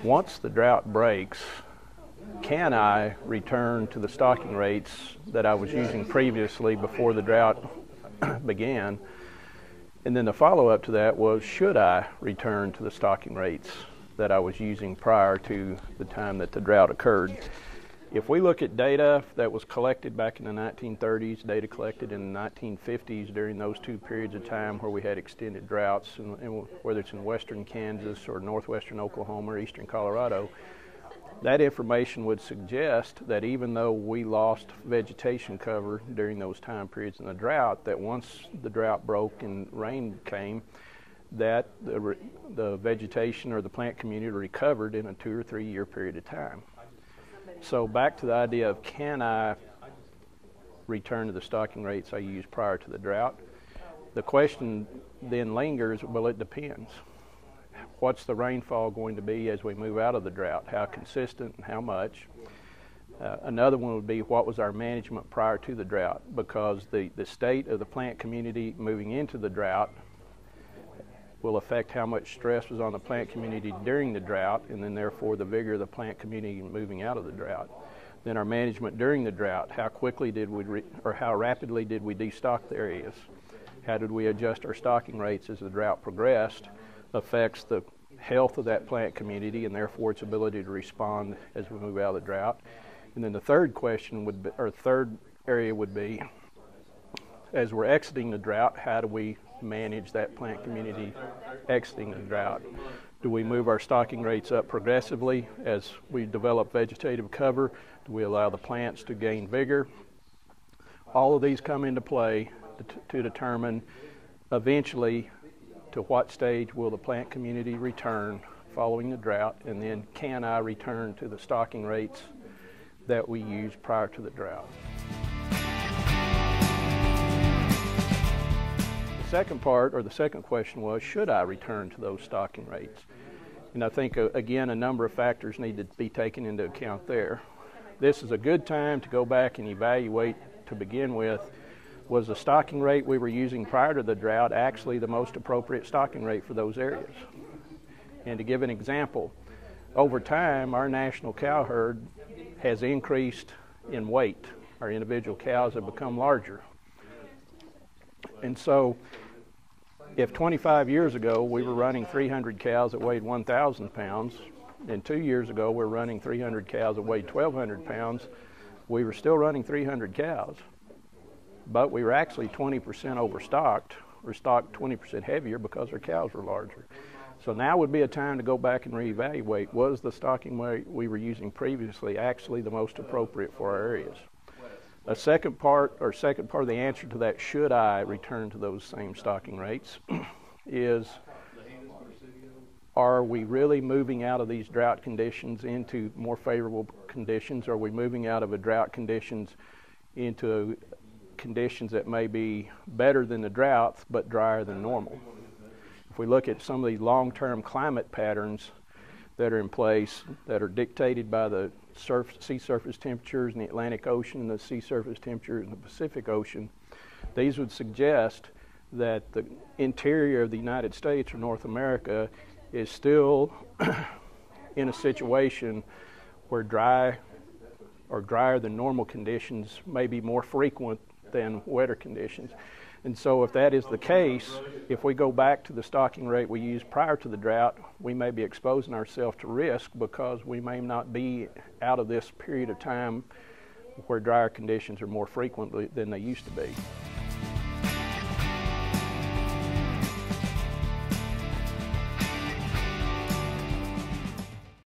Once the drought breaks, can I return to the stocking rates that I was using previously before the drought began? And then the follow-up to that was, should I return to the stocking rates that I was using prior to the time that the drought occurred? If we look at data that was collected back in the 1930s, data collected in the 1950s during those two periods of time where we had extended droughts, and whether it's in western Kansas or northwestern Oklahoma or eastern Colorado, that information would suggest that even though we lost vegetation cover during those time periods in the drought, that once the drought broke and rain came, that the vegetation or the plant community recovered in a 2 or 3 year period of time. So back to the idea of, can I return to the stocking rates I used prior to the drought? The question then lingers, well, it depends. What's the rainfall going to be as we move out of the drought? How consistent and how much? Another one would be, what was our management prior to the drought? Because the state of the plant community moving into the drought will affect how much stress was on the plant community during the drought, and then therefore the vigor of the plant community moving out of the drought. Then our management during the drought, how quickly did we, or how rapidly did we destock the areas? How did we adjust our stocking rates as the drought progressed? Affects the health of that plant community and therefore its ability to respond as we move out of the drought. And then the third question would be, or third area would be, as we're exiting the drought, how do we manage that plant community exiting the drought? Do we move our stocking rates up progressively as we develop vegetative cover? Do we allow the plants to gain vigor? All of these come into play to determine eventually to what stage will the plant community return following the drought, and then can I return to the stocking rates that we used prior to the drought. The second part, or the second question, was, should I return to those stocking rates? And I think, again, a number of factors need to be taken into account there. This is a good time to go back and evaluate, to begin with, was the stocking rate we were using prior to the drought actually the most appropriate stocking rate for those areas? And to give an example, over time our national cow herd has increased in weight. Our individual cows have become larger. And so if 25 years ago we were running 300 cows that weighed 1,000 pounds, and 2 years ago we're running 300 cows that weighed 1,200 pounds, we were still running 300 cows. But we were actually 20% overstocked, or stocked 20% heavier because our cows were larger. So now would be a time to go back and reevaluate, was the stocking rate we were using previously actually the most appropriate for our areas? A second part of the answer to that, should I return to those same stocking rates, is, are we really moving out of these drought conditions into more favorable conditions? Are we moving out of a drought conditions into conditions that may be better than the drought but drier than normal? If we look at some of the long-term climate patterns that are in place that are dictated by the sea surface temperatures in the Atlantic Ocean and the sea surface temperatures in the Pacific Ocean, these would suggest that the interior of the United States or North America is still in a situation where dry or drier than normal conditions may be more frequent than wetter conditions. And so if that is the case, if we go back to the stocking rate we used prior to the drought, we may be exposing ourselves to risk because we may not be out of this period of time where drier conditions are more frequent than they used to be.